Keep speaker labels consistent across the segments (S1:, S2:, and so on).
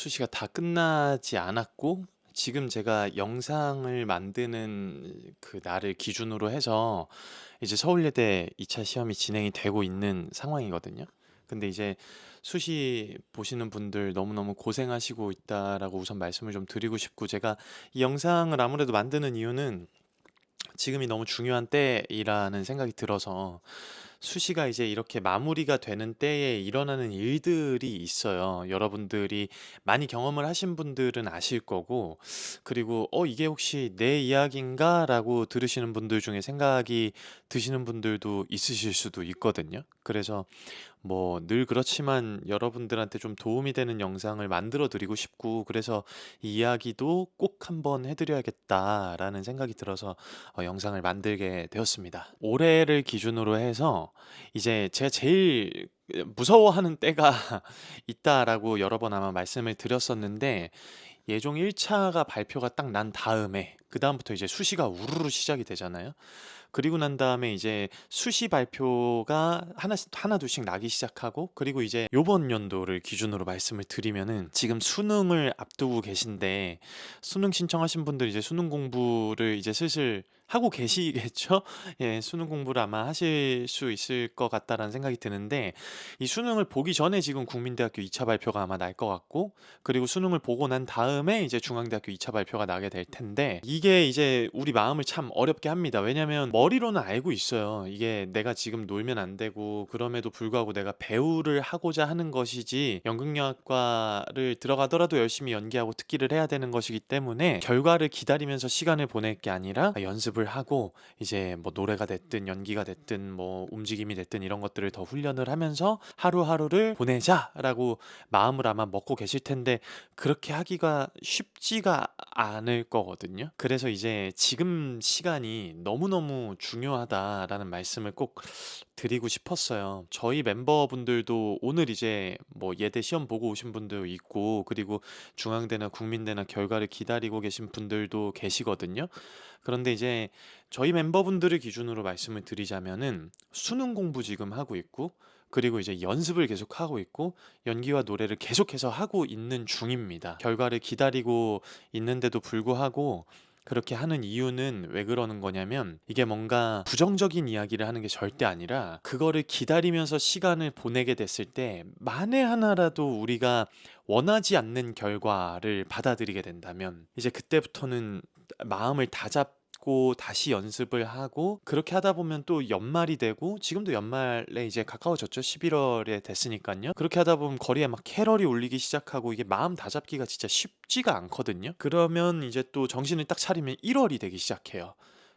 S1: 수시가 다 끝나지 않았고 지금 제가 영상을 만드는 그 날을 기준으로 해서 이제 서울예대 2차 시험이 진행이 되고 있는 상황이거든요. 근데 이제 수시 보시는 분들 너무너무 고생하시고 있다라고 우선 말씀을 좀 드리고 싶고, 제가 이 영상을 아무래도 만드는 이유는 지금이 너무 중요한 때이라는 생각이 들어서, 수시가 이제 이렇게 마무리가 되는 때에 일어나는 일들이 있어요. 여러분들이 많이 경험을 하신 분들은 아실 거고, 그리고 이게 혹시 내 이야기인가라고 들으시는 분들 중에 생각이 드시는 분들도 있으실 수도 있거든요. 그래서 뭐 늘 그렇지만 여러분들한테 좀 도움이 되는 영상을 만들어 드리고 싶고, 그래서 이 이야기도 꼭 한번 해드려야겠다라는 생각이 들어서 영상을 만들게 되었습니다. 올해를 기준으로 해서 이제 제가 제일 무서워하는 때가 있다라고 여러 번 아마 말씀을 드렸었는데, 예종 1차가 발표가 딱 난 다음에 그 다음부터 이제 수시가 우르르 시작이 되잖아요. 그리고 난 다음에 이제 수시 발표가 하나씩 하나둘씩 나기 시작하고, 그리고 이제 요번 연도를 기준으로 말씀을 드리면은 지금 수능을 앞두고 계신데, 수능 신청하신 분들 이제 수능 공부를 이제 슬슬 하고 계시겠죠? 예, 수능 공부를 아마 하실 수 있을 것 같다라는 생각이 드는데, 이 수능을 보기 전에 지금 국민대학교 2차 발표가 아마 날 것 같고, 그리고 수능을 보고 난 다음에 이제 중앙대학교 2차 발표가 나게 될 텐데, 이게 이제 우리 마음을 참 어렵게 합니다. 왜냐면 머리로는 알고 있어요. 이게 내가 지금 놀면 안 되고, 그럼에도 불구하고 내가 배우를 하고자 하는 것이지, 연극영화과를 들어가더라도 열심히 연기하고 특기를 해야 되는 것이기 때문에 결과를 기다리면서 시간을 보낼 게 아니라 연습을 하고, 이제 뭐 노래가 됐든 연기가 됐든 뭐 움직임이 됐든 이런 것들을 더 훈련을 하면서 하루하루를 보내자라고 마음을 아마 먹고 계실 텐데, 그렇게 하기가 쉽지가 않을 거거든요. 그래서 이제 지금 시간이 너무너무 중요하다라는 말씀을 꼭 드리고 싶었어요. 저희 멤버분들도 오늘 이제 뭐 예대 시험 보고 오신 분도 있고, 그리고 중앙대나 국민대나 결과를 기다리고 계신 분들도 계시거든요. 그런데 이제 저희 멤버분들을 기준으로 말씀을 드리자면은 수능 공부 지금 하고 있고, 그리고 이제 연습을 계속 하고 있고, 연기와 노래를 계속해서 하고 있는 중입니다. 결과를 기다리고 있는데도 불구하고 그렇게 하는 이유는 왜 그러는 거냐면, 이게 뭔가 부정적인 이야기를 하는 게 절대 아니라, 그거를 기다리면서 시간을 보내게 됐을 때 만에 하나라도 우리가 원하지 않는 결과를 받아들이게 된다면, 이제 그때부터는 마음을 다잡고 다시 연습을 하고, 그렇게 하다 보면 또 연말이 되고, 지금도 연말에 이제 가까워졌죠. 11월에 됐으니까요. 그렇게 하다 보면 거리에 막 캐럴이 울리기 시작하고, 이게 마음 다잡기가 진짜 쉽지가 않거든요. 그러면 이제 또 정신을 딱 차리면 1월이 되기 시작해요.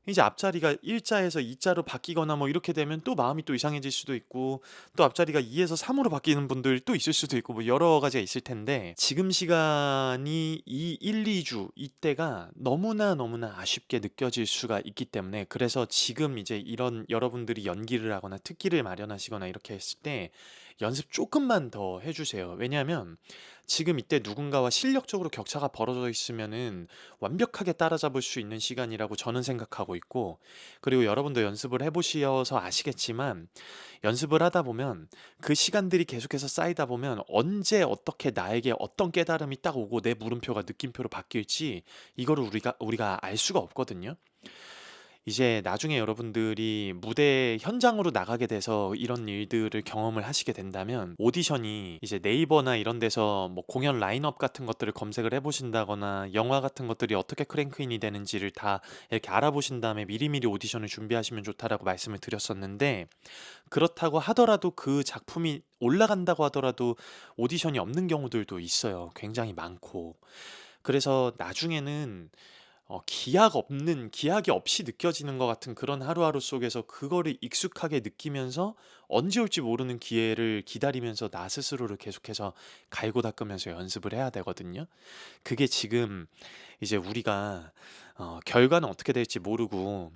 S1: 이제 앞자리가 1자에서 2자로 바뀌거나 뭐 이렇게 되면 또 마음이 또 이상해질 수도 있고, 또 앞자리가 2에서 3으로 바뀌는 분들 또 있을 수도 있고, 뭐 여러 가지가 있을 텐데, 지금 시간이 이 1, 2주 이때가 너무나 너무나 아쉽게 느껴질 수가 있기 때문에, 그래서 지금 이제 이런 여러분들이 연기를 하거나 특기를 마련하시거나 이렇게 했을 때 연습 조금만 더 해주세요. 왜냐하면 지금 이때 누군가와 실력적으로 격차가 벌어져 있으면은 완벽하게 따라잡을 수 있는 시간이라고 저는 생각하고 있고, 그리고 여러분도 연습을 해보셔서 아시겠지만, 연습을 하다 보면 그 시간들이 계속해서 쌓이다 보면 언제 어떻게 나에게 어떤 깨달음이 딱 오고 내 물음표가 느낌표로 바뀔지, 이거를 우리가 알 수가 없거든요. 이제 나중에 여러분들이 무대 현장으로 나가게 돼서 이런 일들을 경험을 하시게 된다면, 오디션이 이제 네이버나 이런 데서 뭐 공연 라인업 같은 것들을 검색을 해보신다거나, 영화 같은 것들이 어떻게 크랭크인이 되는지를 다 이렇게 알아보신 다음에 미리미리 오디션을 준비하시면 좋다라고 말씀을 드렸었는데, 그렇다고 하더라도 그 작품이 올라간다고 하더라도 오디션이 없는 경우들도 있어요. 굉장히 많고. 그래서 나중에는 기약이 없이 느껴지는 것 같은 그런 하루하루 속에서 그거를 익숙하게 느끼면서, 언제 올지 모르는 기회를 기다리면서 나 스스로를 계속해서 갈고 닦으면서 연습을 해야 되거든요. 그게 지금 이제 우리가 결과는 어떻게 될지 모르고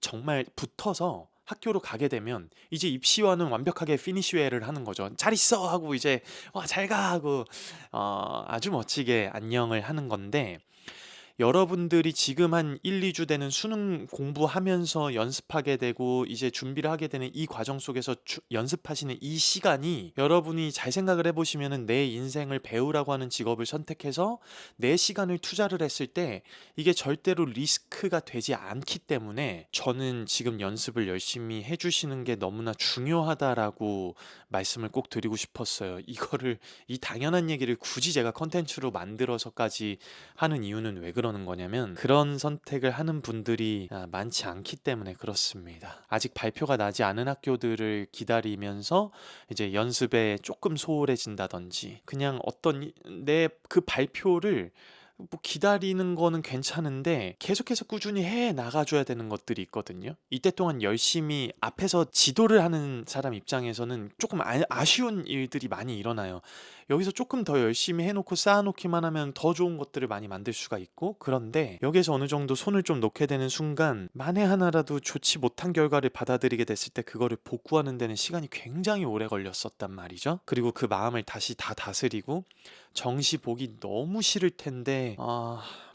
S1: 정말 붙어서 학교로 가게 되면 이제 입시와는 완벽하게 피니쉬웨어를 하는 거죠. 잘 있어 하고 이제 와 잘 가 하고 아주 멋지게 안녕을 하는 건데, 여러분들이 지금 한 1-2주 되는 수능 공부하면서 연습하게 되고 이제 준비를 하게 되는 이 과정 속에서 연습하시는 이 시간이, 여러분이 잘 생각을 해보시면은 내 인생을 배우라고 하는 직업을 선택해서 내 시간을 투자를 했을 때 이게 절대로 리스크가 되지 않기 때문에 저는 지금 연습을 열심히 해주시는 게 너무나 중요하다라고 말씀을 꼭 드리고 싶었어요. 이 당연한 얘기를 굳이 제가 컨텐츠로 만들어서까지 하는 이유는 왜 그러는 거냐면, 그런 선택을 하는 분들이 많지 않기 때문에 그렇습니다. 아직 발표가 나지 않은 학교들을 기다리면서 이제 연습에 조금 소홀해진다든지, 그냥 어떤 내 그 발표를 뭐 기다리는 거는 괜찮은데 계속해서 꾸준히 해 나가줘야 되는 것들이 있거든요. 이때 동안 열심히 앞에서 지도를 하는 사람 입장에서는 조금 아쉬운 일들이 많이 일어나요. 여기서 조금 더 열심히 해놓고 쌓아놓기만 하면 더 좋은 것들을 많이 만들 수가 있고, 그런데 여기서 어느 정도 손을 좀 놓게 되는 순간 만에 하나라도 좋지 못한 결과를 받아들이게 됐을 때 그거를 복구하는 데는 시간이 굉장히 오래 걸렸었단 말이죠. 그리고 그 마음을 다시 다 다스리고, 정시 보기 너무 싫을 텐데,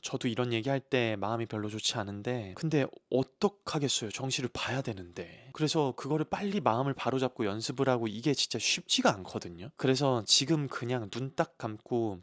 S1: 저도 이런 얘기할 때 마음이 별로 좋지 않은데, 근데 어떡하겠어요. 정시를 봐야 되는데. 그래서 그거를 빨리 마음을 바로잡고 연습을 하고, 이게 진짜 쉽지가 않거든요. 그래서 지금 그냥 눈 딱 감고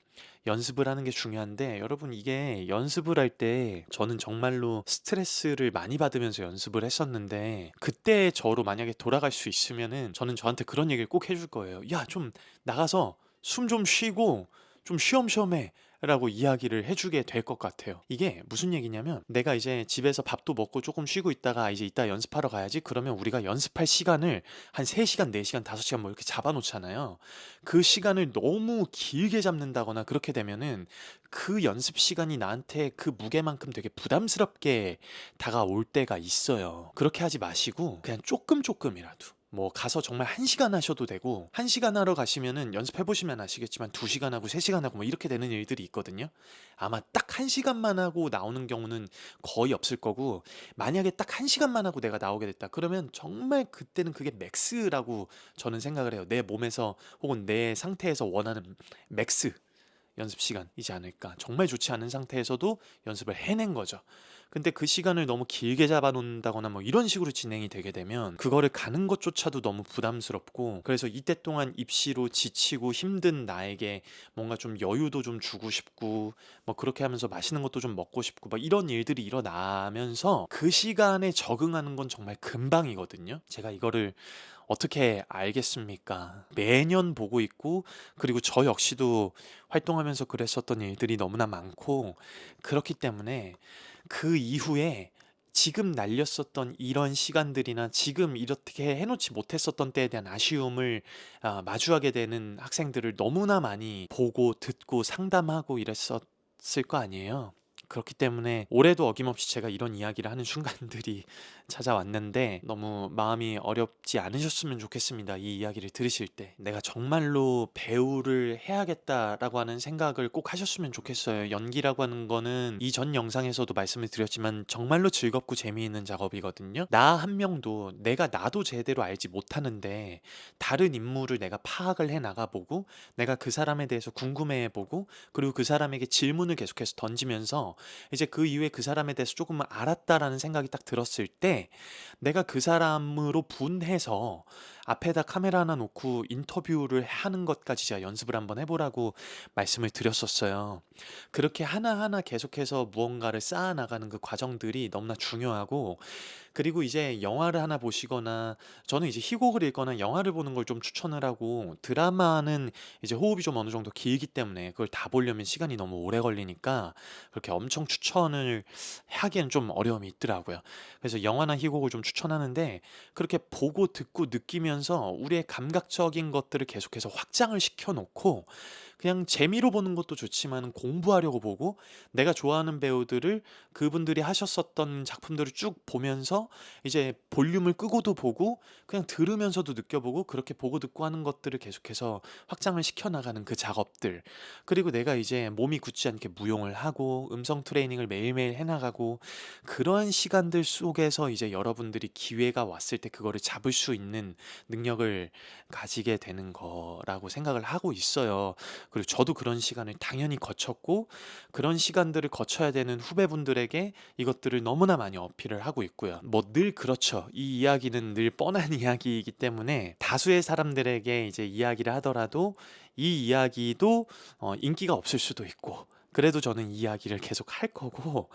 S1: 연습을 하는 게 중요한데, 여러분 이게 연습을 할 때 저는 정말로 스트레스를 많이 받으면서 연습을 했었는데, 그때 저로 만약에 돌아갈 수 있으면은 저는 저한테 그런 얘기를 꼭 해줄 거예요. 야, 좀 나가서 숨 좀 쉬고 좀 쉬엄쉬엄해 라고 이야기를 해주게 될 것 같아요. 이게 무슨 얘기냐면, 내가 이제 집에서 밥도 먹고 조금 쉬고 있다가 이제 이따 연습하러 가야지, 그러면 우리가 연습할 시간을 한 3시간, 4시간, 5시간 뭐 이렇게 잡아놓잖아요. 그 시간을 너무 길게 잡는다거나 그렇게 되면은 그 연습 시간이 나한테 그 무게만큼 되게 부담스럽게 다가올 때가 있어요. 그렇게 하지 마시고 그냥 조금이라도, 뭐 가서 정말 1시간 하셔도 되고, 1시간 하러 가시면은 연습해보시면 아시겠지만 2시간 하고 3시간 하고 뭐 이렇게 되는 일들이 있거든요. 아마 딱 1시간만 하고 나오는 경우는 거의 없을 거고, 만약에 딱 1시간만 하고 내가 나오게 됐다 그러면 정말 그때는 그게 맥스라고 저는 생각을 해요. 내 몸에서 혹은 내 상태에서 원하는 맥스 연습 시간이지 않을까. 정말 좋지 않은 상태에서도 연습을 해낸 거죠. 근데 그 시간을 너무 길게 잡아놓는다거나 뭐 이런 식으로 진행이 되게 되면 그거를 가는 것조차도 너무 부담스럽고, 그래서 이때 동안 입시로 지치고 힘든 나에게 뭔가 좀 여유도 좀 주고 싶고, 뭐 그렇게 하면서 맛있는 것도 좀 먹고 싶고, 막 이런 일들이 일어나면서 그 시간에 적응하는 건 정말 금방이거든요. 제가 이거를 어떻게 알겠습니까? 매년 보고 있고, 그리고 저 역시도 활동하면서 그랬었던 일들이 너무나 많고, 그렇기 때문에 그 이후에 지금 날렸었던 이런 시간들이나 지금 이렇게 해놓지 못했었던 때에 대한 아쉬움을 마주하게 되는 학생들을 너무나 많이 보고 듣고 상담하고 이랬었을 거 아니에요. 그렇기 때문에 올해도 어김없이 제가 이런 이야기를 하는 순간들이 찾아왔는데, 너무 마음이 어렵지 않으셨으면 좋겠습니다. 이 이야기를 들으실 때 내가 정말로 배우를 해야겠다라고 하는 생각을 꼭 하셨으면 좋겠어요. 연기라고 하는 거는 이전 영상에서도 말씀을 드렸지만 정말로 즐겁고 재미있는 작업이거든요. 나 한 명도, 나도 제대로 알지 못하는데 다른 인물을 내가 파악을 해 나가보고, 내가 그 사람에 대해서 궁금해보고, 그리고 그 사람에게 질문을 계속해서 던지면서 이제 그 이후에 그 사람에 대해서 조금 알았다라는 생각이 딱 들었을 때, 내가 그 사람으로 분해서 앞에다 카메라 하나 놓고 인터뷰를 하는 것까지 제가 연습을 한번 해보라고 말씀을 드렸었어요. 그렇게 하나하나 계속해서 무언가를 쌓아나가는 그 과정들이 너무나 중요하고, 그리고 이제 영화를 하나 보시거나, 저는 이제 희곡을 읽거나 영화를 보는 걸 좀 추천을 하고, 드라마는 이제 호흡이 좀 어느 정도 길기 때문에 그걸 다 보려면 시간이 너무 오래 걸리니까 그렇게 엄청 추천을 하기엔 좀 어려움이 있더라고요. 그래서 영화나 희곡을 좀 추천하는데, 그렇게 보고 듣고 느끼면서 우리의 감각적인 것들을 계속해서 확장을 시켜 놓고, 그냥 재미로 보는 것도 좋지만 공부하려고 보고, 내가 좋아하는 배우들을, 그분들이 하셨었던 작품들을 쭉 보면서 이제 볼륨을 끄고도 보고 그냥 들으면서도 느껴보고, 그렇게 보고 듣고 하는 것들을 계속해서 확장을 시켜나가는 그 작업들, 그리고 내가 이제 몸이 굳지 않게 무용을 하고 음성 트레이닝을 매일매일 해나가고, 그러한 시간들 속에서 이제 여러분들이 기회가 왔을 때 그거를 잡을 수 있는 능력을 가지게 되는 거라고 생각을 하고 있어요. 그리고 저도 그런 시간을 당연히 거쳤고 그런 시간들을 거쳐야 되는 후배분들에게 이것들을 너무나 많이 어필을 하고 있고요. 뭐 늘 그렇죠. 이 이야기는 늘 뻔한 이야기이기 때문에 다수의 사람들에게 이제 이야기를 하더라도 이 이야기도 인기가 없을 수도 있고 그래도 저는 이 이야기를 계속 할 거고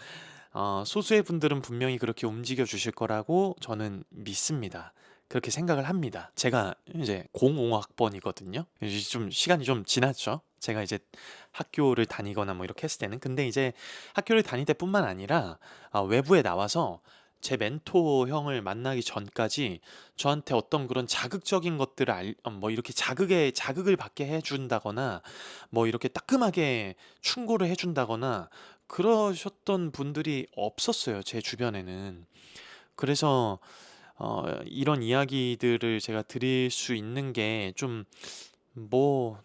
S1: 소수의 분들은 분명히 그렇게 움직여 주실 거라고 저는 믿습니다. 그렇게 생각을 합니다. 제가 이제 05학번이거든요. 이제 좀 시간이 좀 지났죠. 제가 이제 학교를 다니거나 뭐 이렇게 했을 때는. 근데 이제 학교를 다닐 때뿐만 아니라 외부에 나와서 제 멘토 형을 만나기 전까지 저한테 어떤 그런 자극적인 것들을 뭐 이렇게 자극을 받게 해준다거나 뭐 이렇게 따끔하게 충고를 해준다거나 그러셨던 분들이 없었어요, 제 주변에는. 그래서 이런 이야기들을 제가 드릴 수 있는 게 좀 뭐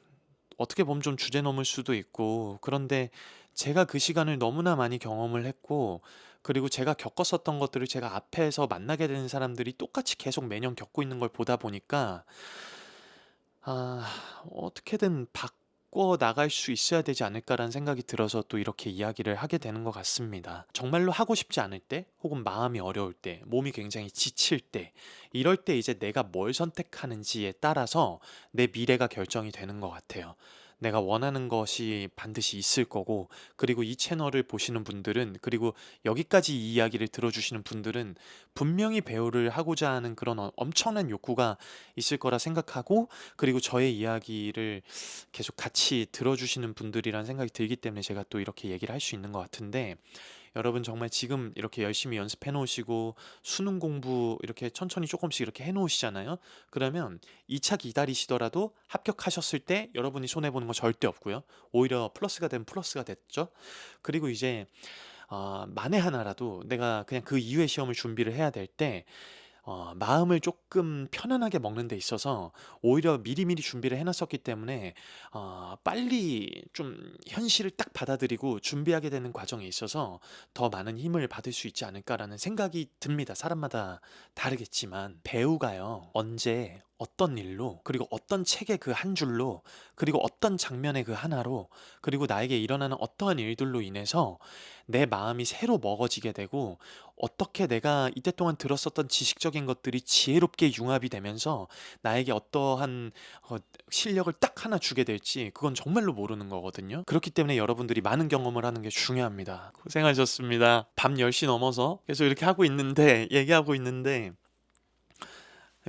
S1: 어떻게 보면 좀 주제 넘을 수도 있고 그런데 제가 그 시간을 너무나 많이 경험을 했고 그리고 제가 겪었었던 것들을 제가 앞에서 만나게 되는 사람들이 똑같이 계속 매년 겪고 있는 걸 보다 보니까 아, 어떻게든 바꿔 나갈 수 있어야 되지 않을까라는 생각이 들어서 또 이렇게 이야기를 하게 되는 것 같습니다. 정말로 하고 싶지 않을 때, 혹은 마음이 어려울 때, 몸이 굉장히 지칠 때, 이럴 때 이제 내가 뭘 선택하는지에 따라서 내 미래가 결정이 되는 것 같아요. 내가 원하는 것이 반드시 있을 거고, 그리고 이 채널을 보시는 분들은, 그리고 여기까지 이 이야기를 들어주시는 분들은 분명히 배우를 하고자 하는 그런 엄청난 욕구가 있을 거라 생각하고, 그리고 저의 이야기를 계속 같이 들어주시는 분들이란 생각이 들기 때문에 제가 또 이렇게 얘기를 할 수 있는 것 같은데, 여러분 정말 지금 이렇게 열심히 연습해 놓으시고 수능 공부 이렇게 천천히 조금씩 이렇게 해 놓으시잖아요. 그러면 2차 기다리시더라도 합격하셨을 때 여러분이 손해 보는 거 절대 없고요. 오히려 플러스가 되면 플러스가 됐죠. 그리고 이제 만에 하나라도 내가 그냥 그 이후의 시험을 준비를 해야 될 때 마음을 조금 편안하게 먹는 데 있어서 오히려 미리미리 준비를 해 놨었기 때문에 빨리 좀 현실을 딱 받아들이고 준비하게 되는 과정에 있어서 더 많은 힘을 받을 수 있지 않을까라는 생각이 듭니다. 사람마다 다르겠지만 배우가요. 언제 어떤 일로 그리고 어떤 책의 그 한 줄로 그리고 어떤 장면의 그 하나로 그리고 나에게 일어나는 어떠한 일들로 인해서 내 마음이 새로 먹어지게 되고 어떻게 내가 이때 동안 들었었던 지식적인 것들이 지혜롭게 융합이 되면서 나에게 어떠한 실력을 딱 하나 주게 될지 그건 정말로 모르는 거거든요. 그렇기 때문에 여러분들이 많은 경험을 하는 게 중요합니다. 고생하셨습니다. 밤 10시 넘어서 계속 이렇게 하고 있는데 얘기하고 있는데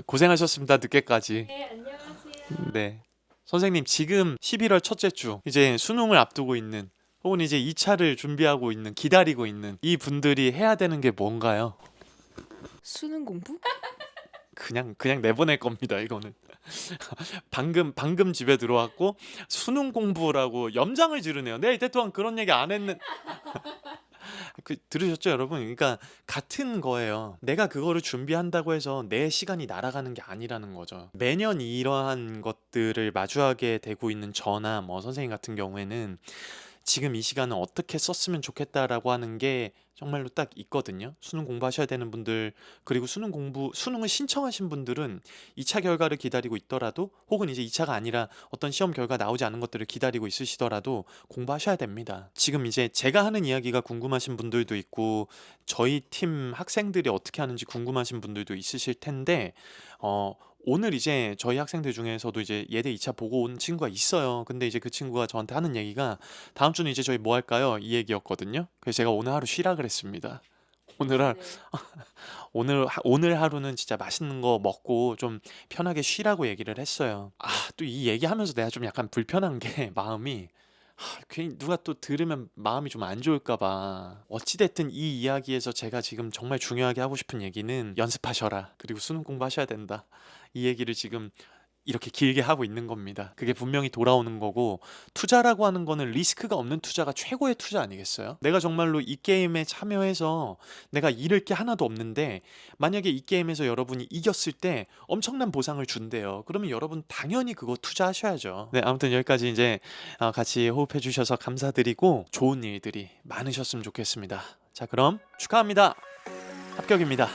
S1: 고생하셨습니다. 늦게까지.
S2: 네, 안녕하세요.
S1: 네. 선생님 지금 11월 첫째 주 이제 수능을 앞두고 있는 혹은 이제 2차를 준비하고 있는 기다리고 있는 이 분들이 해야 되는 게 뭔가요?
S2: 수능 공부?
S1: 그냥 내보낼 겁니다. 이거는 방금 집에 들어왔고 수능 공부라고 염장을 지르네요. 내가 이때 동안 그런 얘기 안 했는. 들으셨죠, 여러분? 그러니까 같은 거예요. 내가 그거를 준비한다고 해서 내 시간이 날아가는 게 아니라는 거죠. 매년 이러한 것들을 마주하게 되고 있는 저나 뭐 선생님 같은 경우에는 지금 이 시간을 어떻게 썼으면 좋겠다라고 하는 게 정말로 딱 있거든요. 수능 공부하셔야 되는 분들, 그리고 수능을 신청하신 분들은 2차 결과를 기다리고 있더라도, 혹은 이제 2차가 아니라 어떤 시험 결과 나오지 않은 것들을 기다리고 있으시더라도 공부하셔야 됩니다. 지금 이제 제가 하는 이야기가 궁금하신 분들도 있고, 저희 팀 학생들이 어떻게 하는지 궁금하신 분들도 있으실 텐데, 오늘 이제 저희 학생들 중에서도 이제 예대 2차 보고 온 친구가 있어요. 근데 이제 그 친구가 저한테 하는 얘기가 다음 주는 이제 저희 뭐 할까요? 이 얘기였거든요. 그래서 제가 오늘 하루 쉬라 그랬습니다. 오늘 하,
S2: 네.
S1: 오늘 하루는 진짜 맛있는 거 먹고 좀 편하게 쉬라고 얘기를 했어요. 또 이 얘기하면서 내가 좀 약간 불편한 게 마음이 괜히 누가 또 들으면 마음이 좀 안 좋을까 봐. 어찌됐든 이 이야기에서 제가 지금 정말 중요하게 하고 싶은 얘기는 연습하셔라. 그리고 수능 공부하셔야 된다. 이 얘기를 지금 이렇게 길게 하고 있는 겁니다. 그게 분명히 돌아오는 거고, 투자라고 하는 거는 리스크가 없는 투자가 최고의 투자 아니겠어요? 내가 정말로 이 게임에 참여해서 내가 잃을 게 하나도 없는데, 만약에 이 게임에서 여러분이 이겼을 때 엄청난 보상을 준대요. 그러면 여러분 당연히 그거 투자하셔야죠. 네, 아무튼 여기까지 이제 같이 호흡해 주셔서 감사드리고 좋은 일들이 많으셨으면 좋겠습니다. 자, 그럼 축하합니다. 합격입니다.